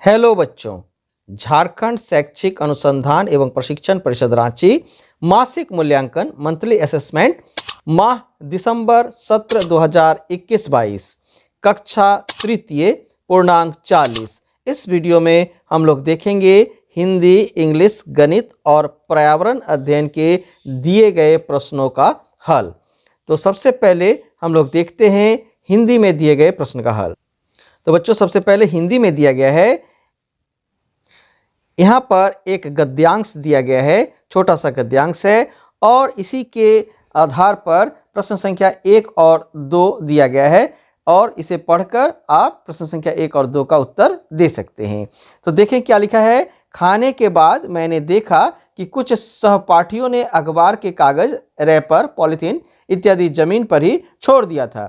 Hello बच्चों, झारखंड शैक्षिक अनुसंधान एवं प्रशिक्षण परिषद रांची मासिक मूल्यांकन मंथली असेसमेंट माह दिसंबर सत्र 2021-22 कक्षा तृतीय पूर्णांक 40। इस वीडियो में हम लोग देखेंगे हिंदी, इंग्लिश, गणित और पर्यावरण अध्ययन के दिए गए प्रश्नों का हल। तो सबसे पहले हम लोग देखते हैं हिंदी में दिए गए प्रश्न का हल। तो बच्चों, सबसे पहले हिंदी में दिया गया है, यहाँ पर एक गद्यांश दिया गया है, छोटा सा गद्यांश है और इसी के आधार पर प्रश्न संख्या 1 और 2 दिया गया है और इसे पढ़कर आप प्रश्न संख्या 1 और 2 का उत्तर दे सकते हैं। तो देखें क्या लिखा है। खाने के बाद मैंने देखा कि कुछ सहपाठियों ने अखबार के कागज, रैपर, पॉलिथीन इत्यादि जमीन पर ही छोड़ दिया था।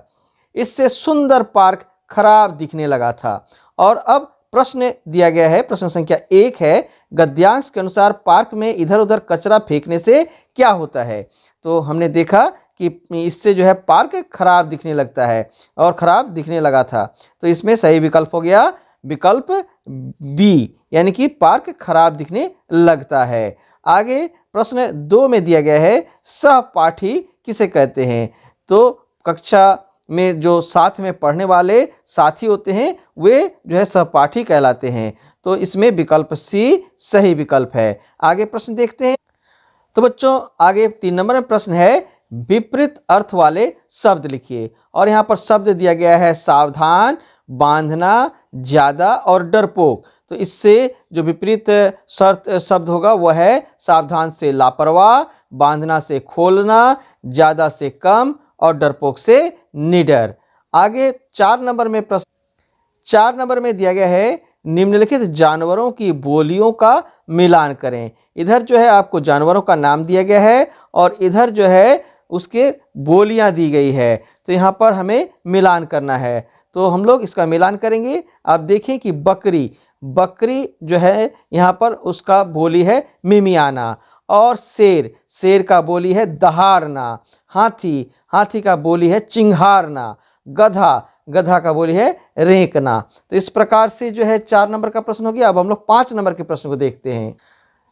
इससे सुंदर पार्क खराब दिखने लगा था। और अब प्रश्न दिया गया है, प्रश्न संख्या 1 है, गद्यांश के अनुसार पार्क में इधर उधर कचरा फेंकने से क्या होता है। तो हमने देखा कि इससे जो है पार्क खराब दिखने लगता है और खराब दिखने लगा था। तो इसमें सही विकल्प हो गया विकल्प बी, यानी कि पार्क खराब दिखने लगता है। आगे प्रश्न 2 में दिया गया है, सहपाठी किसे कहते हैं। तो कक्षा में जो साथ में पढ़ने वाले साथी होते हैं वे जो है सहपाठी कहलाते हैं। तो इसमें विकल्प सी सही विकल्प है। आगे प्रश्न देखते हैं। तो बच्चों, आगे 3 नंबर में प्रश्न है, विपरीत अर्थ वाले शब्द लिखिए। और यहाँ पर शब्द दिया गया है सावधान, बांधना, ज्यादा और डरपोक। तो इससे जो विपरीत शब्द होगा वह है सावधान से लापरवाह, बांधना से खोलना, ज्यादा से कम और डरपोक से निडर। आगे 4 नंबर में प्रश्न 4 नंबर में दिया गया है, निम्नलिखित जानवरों की बोलियों का मिलान करें। इधर जो है आपको जानवरों का नाम दिया गया है और इधर जो है उसके बोलियां दी गई है। तो यहाँ पर हमें मिलान करना है। तो हम लोग इसका मिलान करेंगे। आप देखें कि बकरी जो है यहाँ पर उसका बोली है मिमियाना और शेर का बोली है दहाड़ना, हाथी का बोली है चिंघारना, गधा का बोली है रेंकना। तो इस प्रकार से जो है 4 नंबर का प्रश्न हो गया। अब हम लोग 5 नंबर के प्रश्न को देखते हैं।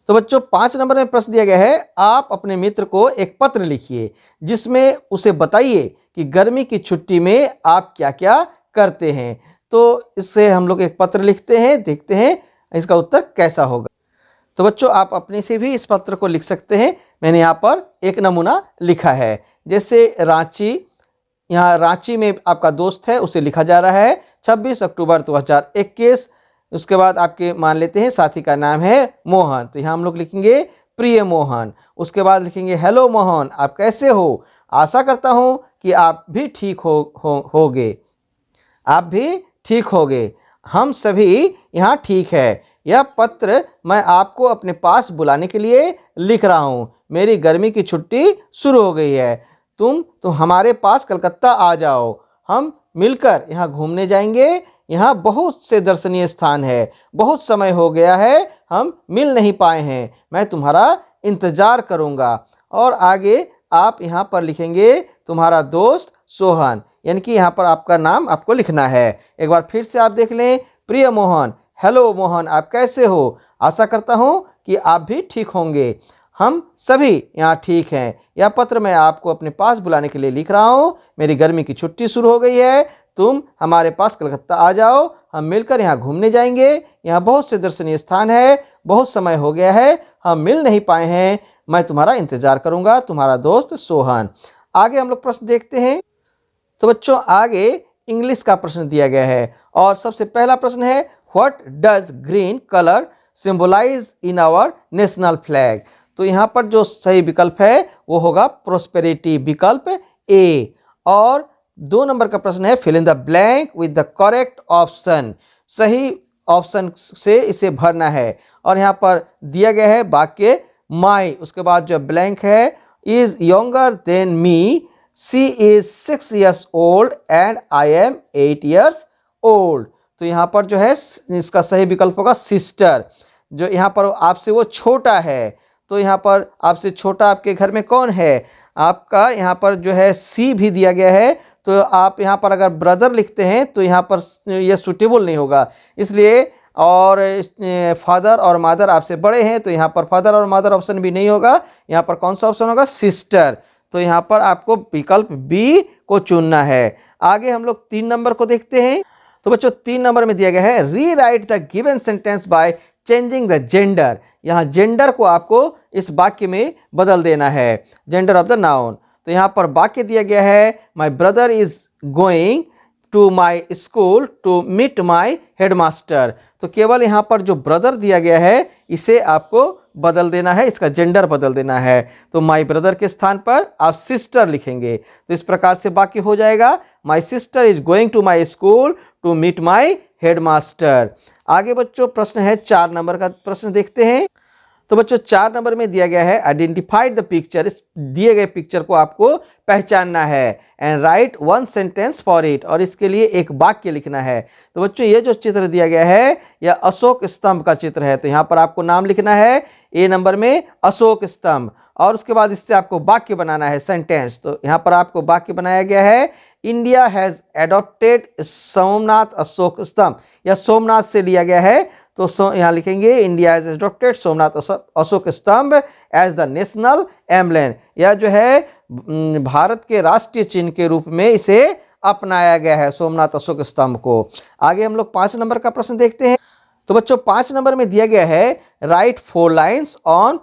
तो बच्चों, 5 नंबर में प्रश्न दिया गया है, आप अपने मित्र को एक पत्र लिखिए जिसमें उसे बताइए कि गर्मी की छुट्टी में आप क्या क्या करते हैं। तो इससे हम लोग एक पत्र लिखते हैं, देखते हैं इसका उत्तर कैसा होगा। तो बच्चों, आप अपने से भी इस पत्र को लिख सकते हैं। मैंने यहाँ पर एक नमूना लिखा है। जैसे यहाँ रांची में आपका दोस्त है, उसे लिखा जा रहा है 26 अक्टूबर 2021। उसके बाद आपके मान लेते हैं साथी का नाम है मोहन। तो यहाँ हम लोग लिखेंगे प्रिय मोहन। उसके बाद लिखेंगे हेलो मोहन, आप कैसे हो। आशा करता हूँ कि आप भी ठीक होगे। आप भी ठीक होगे। हम सभी यहाँ ठीक है। यह पत्र मैं आपको अपने पास बुलाने के लिए लिख रहा हूँ। मेरी गर्मी की छुट्टी शुरू हो गई है। तुम हमारे पास कलकत्ता आ जाओ। हम मिलकर यहाँ घूमने जाएंगे। यहाँ बहुत से दर्शनीय स्थान है। बहुत समय हो गया है, हम मिल नहीं पाए हैं। मैं तुम्हारा इंतजार करूँगा। और आगे आप यहाँ पर लिखेंगे तुम्हारा दोस्त सोहन, यानी कि यहाँ पर आपका नाम आपको लिखना है। एक बार फिर से आप देख लें, प्रिय मोहन, हेलो मोहन, आप कैसे हो। आशा करता हूँ कि आप भी ठीक होंगे। हम सभी यहाँ ठीक हैं। यह पत्र मैं आपको अपने पास बुलाने के लिए लिख रहा हूँ। मेरी गर्मी की छुट्टी शुरू हो गई है। तुम हमारे पास कलकत्ता आ जाओ। हम मिलकर यहाँ घूमने जाएंगे। यहाँ बहुत से दर्शनीय स्थान है। बहुत समय हो गया है, हम मिल नहीं पाए हैं। मैं तुम्हारा इंतजार करूँगा। तुम्हारा दोस्त सोहन। आगे हम लोग प्रश्न देखते हैं। तो बच्चों, आगे इंग्लिश का प्रश्न दिया गया है और सबसे पहला प्रश्न है, what does green colour symbolise in our national flag. तो यहाँ पर जो सही विकल्प है वो होगा प्रोस्पेरिटी, विकल्प ए। और 2 नंबर का प्रश्न है, fill in the blank with the correct option. सही ऑप्शन से इसे भरना है। और यहाँ पर दिया गया है वाक्य माई, उसके बाद जो ब्लैंक है, is younger than me, she is 6 years old and I am 8 years old। तो यहाँ पर जो है इसका सही विकल्प होगा सिस्टर। जो यहाँ पर आपसे वो छोटा है। तो यहाँ पर आपसे छोटा आपके घर में कौन है। आपका यहाँ पर जो है सी भी दिया गया है। तो आप यहाँ पर अगर ब्रदर लिखते हैं तो यहाँ पर यह सूटेबल नहीं होगा। इसलिए और फादर और मदर आपसे बड़े हैं, तो यहाँ पर फादर और मदर ऑप्शन भी नहीं होगा, यहाँ पर कौन सा ऑप्शन होगा, सिस्टर। तो यहाँ पर आपको विकल्प बी को चुनना है। आगे हम लोग 3 नंबर को देखते हैं। तो बच्चों 3 नंबर में दिया गया है री right the given sentence by changing the gender. यहाँ जेंडर को आपको इस वाक्य में बदल देना है, जेंडर ऑफ द नाउन। तो यहाँ पर वाक्य दिया गया है my brother is going to my school to meet my headmaster. तो केवल यहाँ पर जो ब्रदर दिया गया है इसे आपको बदल देना है, इसका जेंडर बदल देना है। तो माई ब्रदर के स्थान पर आप सिस्टर लिखेंगे। तो इस प्रकार से वाक्य हो जाएगा my sister is going to my school to meet my headmaster. आगे बच्चों प्रश्न है 4 नंबर का प्रश्न देखते हैं। तो बच्चों 4 नंबर में दिया गया है आइडेंटिफाइड द पिक्चर। इस दिए गए पिक्चर को आपको पहचानना है and right 1 sentence for it, और इसके लिए एक वाक्य लिखना है। तो बच्चों ये जो चित्र दिया गया है यह अशोक स्तंभ का चित्र है। तो यहाँ पर आपको नाम लिखना है ए नंबर में अशोक स्तंभ, और उसके बाद इससे आपको वाक्य बनाना है, सेंटेंस। तो यहाँ पर आपको वाक्य बनाया गया है India has adopted Somnath Ashok स्तंभ। यह सोमनाथ से लिया गया है, तो यहाँ लिखेंगे India has adopted Somnath Ashok स्तंभ एज द नेशनल एम्बलम। यह जो है भारत के राष्ट्रीय चिन्ह के रूप में इसे अपनाया गया है, सोमनाथ अशोक स्तंभ को। आगे हम लोग 5 नंबर का प्रश्न देखते हैं। तो बच्चों 5 नंबर में दिया गया है write 4 lines on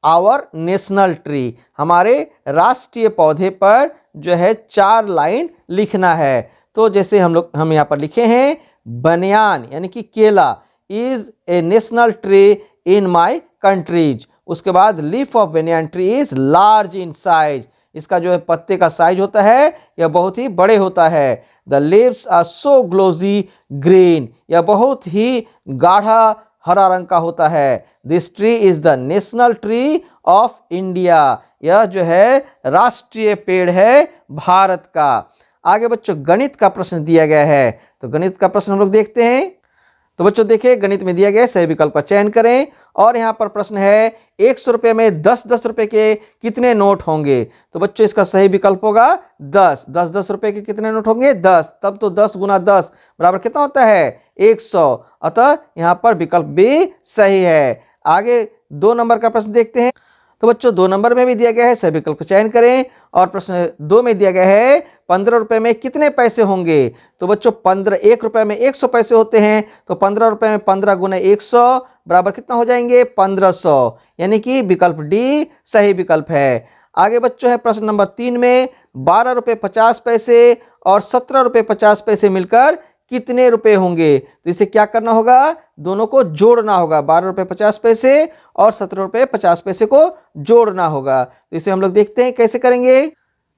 our national tree. हमारे राष्ट्रीय पौधे पर जो है 4 लाइन लिखना है। तो जैसे हम यहाँ पर लिखे हैं बनियान यानी कि केला is a national tree in my countries. उसके बाद leaf of banyan tree is large in size. इसका जो है पत्ते का साइज होता है यह बहुत ही बड़े होता है। The leaves are so glossy green, यह बहुत ही गाढ़ा हरा रंग का होता है। This tree is the national tree of India, यह जो है राष्ट्रीय पेड़ है भारत का। आगे बच्चों गणित का प्रश्न दिया गया है। तो गणित का प्रश्न हम लोग देखते हैं। तो बच्चों देखिए गणित में दिया गया सही विकल्प का चयन करें, और यहाँ पर प्रश्न है 100 रुपये में 10-10 रुपये के कितने नोट होंगे। तो बच्चों इसका सही विकल्प होगा 10। 10-10 रुपये के कितने नोट होंगे 10, तब तो 10 गुना 10 बराबर कितना होता है 100। अतः यहाँ पर विकल्प भी सही है। आगे 2 नंबर का प्रश्न देखते हैं। तो बच्चों 2 नंबर में भी दिया गया है सही विकल्प का चयन करें, और प्रश्न 2 में दिया गया है 15 रुपये में कितने पैसे होंगे। तो बच्चों 1 रुपये में 100 पैसे होते हैं, तो 15 रुपये में 15 गुना 100 बराबर कितना हो जाएंगे 1500, यानी कि विकल्प डी सही विकल्प है। आगे बच्चों है प्रश्न नंबर 3 में 12 रुपये 50 पैसे और 17 रुपये 50 पैसे मिलकर कितने रुपए होंगे। तो इसे क्या करना होगा, दोनों को जोड़ना होगा। 12 रुपये 50 पैसे और 17 रुपये 50 पैसे को जोड़ना होगा। तो इसे हम लोग देखते हैं कैसे करेंगे।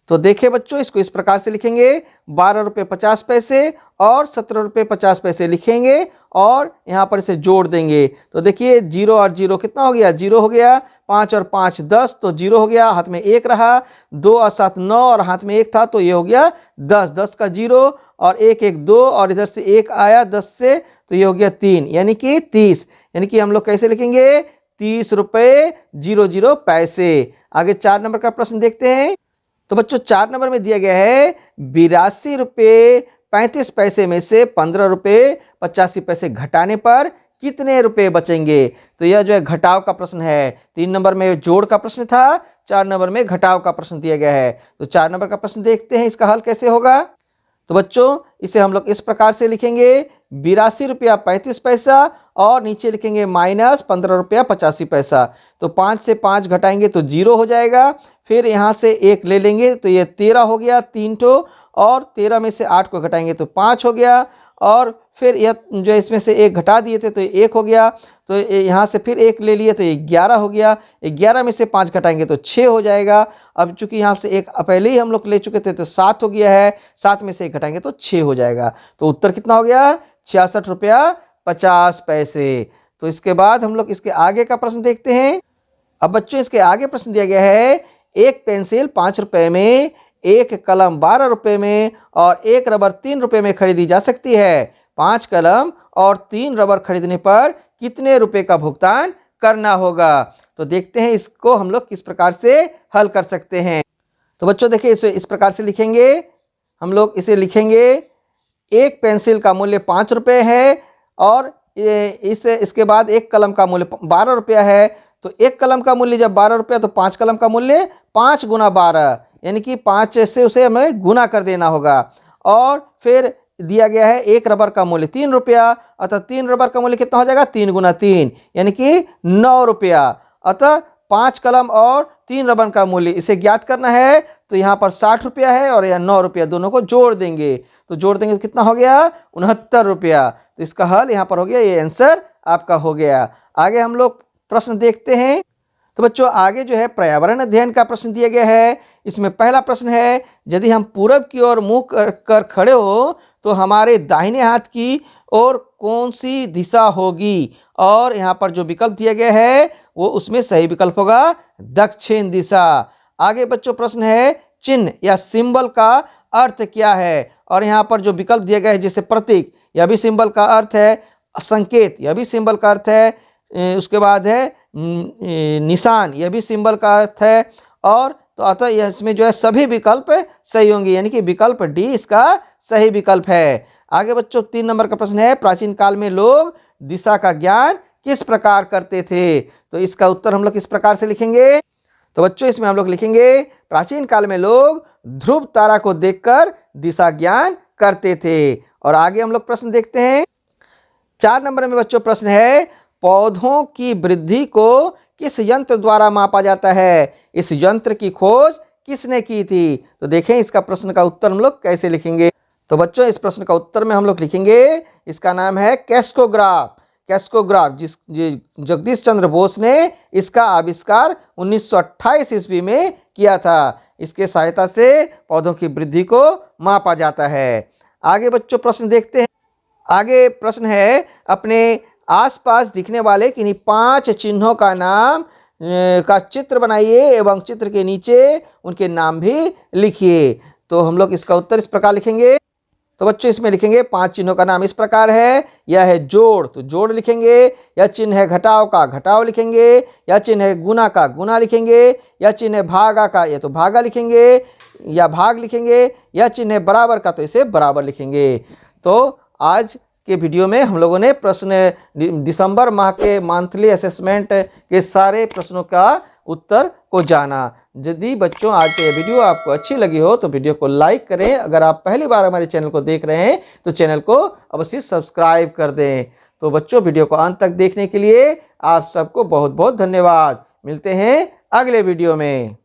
तो देखिए बच्चों इसको इस प्रकार से लिखेंगे 12 रुपये 50 पैसे और 17 रुपये 50 पैसे लिखेंगे और यहाँ पर इसे जोड़ देंगे। तो देखिए 0 और 0 कितना हो गया 0 हो गया, 5 और 5 10 तो 0 हो गया, हाथ में 1 रहा, 2 और 7 9 और हाथ में 1 था तो ये हो गया 10, 10 का 0 और 1 1 2 और इधर से 1 आया 10 से तो ये हो गया 3 यानी कि 30। यानी कि हम लोग कैसे लिखेंगे 30 रुपये 00 पैसे। आगे 4 नंबर का प्रश्न देखते हैं। तो बच्चों 4 नंबर में दिया गया है 82 रुपये 35 पैसे में से 15 रुपये 85 पैसे घटाने पर कितने रुपए बचेंगे। तो यह जो है घटाव का प्रश्न है। 3 नंबर में जोड़ का प्रश्न था, 4 नंबर में घटाव का प्रश्न दिया गया है। तो 4 नंबर का प्रश्न देखते हैं इसका हल कैसे होगा। तो बच्चों इसे हम लोग इस प्रकार से लिखेंगे 82 रुपया 35 पैसा और नीचे लिखेंगे माइनस 15 रुपया 85 पैसा। तो 5 से 5 घटाएंगे तो 0 हो जाएगा, फिर यहाँ से 1 ले लेंगे तो ये 13 हो गया 3 ठो, और 13 में से 8 को घटाएंगे तो 5 हो गया, और फिर यह जो इसमें से 1 घटा दिए थे तो 1 हो गया, तो यहाँ से फिर 1 ले लिए तो ये 11 हो गया, 11 में से 5 घटाएंगे तो 6 हो जाएगा। अब चूंकि यहाँ से 1 पहले ही हम लोग ले चुके थे तो 7 हो गया है, 7 में से 1 घटाएंगे तो 6 हो जाएगा। तो उत्तर कितना हो गया 66 रुपया 50 पैसे। तो इसके बाद हम लोग इसके आगे का प्रश्न देखते हैं। अब बच्चों इसके आगे प्रश्न दिया गया है एक पेंसिल 5 रुपए में, एक कलम 12 रुपए में और एक रबर 3 रुपए में खरीदी जा सकती है। 5 कलम और 3 रबर खरीदने पर कितने रुपए का भुगतान करना होगा। तो देखते हैं इसको हम लोग किस प्रकार से हल कर सकते हैं। तो बच्चों देखिए इसे इस प्रकार से लिखेंगे, हम लोग इसे लिखेंगे एक पेंसिल का मूल्य 5 रुपए है और इसके बाद एक कलम का मूल्य 12 रुपया है, तो एक कलम का मूल्य जब 12 रुपया तो 5 कलम का मूल्य 5 गुना 12, यानी कि 5 से उसे हमें गुना कर देना होगा। और फिर दिया गया है एक रबर का मूल्य 3 रुपया, अतः 3 रबर का मूल्य कितना हो जाएगा, 3 गुना 3 यानी कि 9 रुपया। अतः 5 कलम और 3 रबर का मूल्य इसे ज्ञात करना है, तो यहाँ पर 60 रुपया है और यहाँ 9 रुपया, दोनों को जोड़ देंगे, तो जोड़ देंगे तो कितना हो गया, 69 रुपया। तो इसका हल यहाँ पर हो गया, ये आंसर आपका हो गया। आगे हम लोग प्रश्न देखते हैं। तो बच्चों आगे जो है पर्यावरण अध्ययन का प्रश्न दिया गया है। इसमें पहला प्रश्न है, यदि हम पूरब की ओर मुंह कर खड़े हो तो हमारे दाहिने हाथ की ओर कौन सी दिशा होगी। और यहाँ पर जो विकल्प दिया गया है वो उसमें सही विकल्प होगा दक्षिण दिशा। आगे बच्चों प्रश्न है, चिन्ह या सिंबल का अर्थ क्या है। और यहाँ पर जो विकल्प दिया गया है जैसे प्रतीक, यह भी सिंबल का अर्थ है, संकेत यह भी सिंबल का अर्थ है, उसके बाद है निशान, यह भी सिंबल का अर्थ है। और तो अतः यह इसमें जो है सभी विकल्प सही होंगे, यानी कि विकल्प डी इसका सही विकल्प है। आगे बच्चों 3 नंबर का प्रश्न है, प्राचीन काल में लोग दिशा का ज्ञान किस प्रकार करते थे। तो इसका उत्तर हम लोग किस प्रकार से लिखेंगे। तो बच्चों इसमें हम लोग लिखेंगे, प्राचीन काल में लोग ध्रुव तारा को देखकर दिशा ज्ञान करते थे। और आगे हम लोग प्रश्न देखते हैं। 4 नंबर में बच्चों प्रश्न है, पौधों की वृद्धि को किस यंत्र द्वारा मापा जाता है। इस यंत्र की खोज किसने की थी। तो देखें इसका प्रश्न का उत्तर हम लोग कैसे लिखेंगे। तो बच्चों इस प्रश्न का उत्तर में हम लोग लिखेंगे, इसका नाम है कैस्कोग्राफ। कैस्कोग्राफ जगदीश चंद्र बोस ने इसका आविष्कार 1928 ईस्वी में किया था। इसके सहायता से पौधों की वृद्धि को मापा जाता है। आगे बच्चों प्रश्न देखते हैं। आगे प्रश्न है, अपने आसपास दिखने वाले किन्हीं 5 चिन्हों का नाम का चित्र बनाइए एवं चित्र के नीचे उनके नाम भी लिखिए। तो हम लोग इसका उत्तर इस प्रकार लिखेंगे। तो बच्चों इसमें लिखेंगे 5 चिन्हों का नाम इस प्रकार है, यह है जोड़, तो जोड़ लिखेंगे। यह चिन्ह है घटाव का, घटाव लिखेंगे। यह चिन्ह है गुना का, गुना लिखेंगे। यह चिन्ह है भागा का, यह तो भागा लिखेंगे या भाग लिखेंगे। यह चिन्ह है बराबर का, तो इसे बराबर लिखेंगे। तो आज के वीडियो में हम लोगों ने प्रश्न दिसंबर माह के मंथली असेसमेंट के सारे प्रश्नों का उत्तर को जाना। यदि बच्चों आज की वीडियो आपको अच्छी लगी हो तो वीडियो को लाइक करें। अगर आप पहली बार हमारे चैनल को देख रहे हैं तो चैनल को अवश्य सब्सक्राइब कर दें। तो बच्चों वीडियो को अंत तक देखने के लिए आप सबको बहुत बहुत धन्यवाद। मिलते हैं अगले वीडियो में।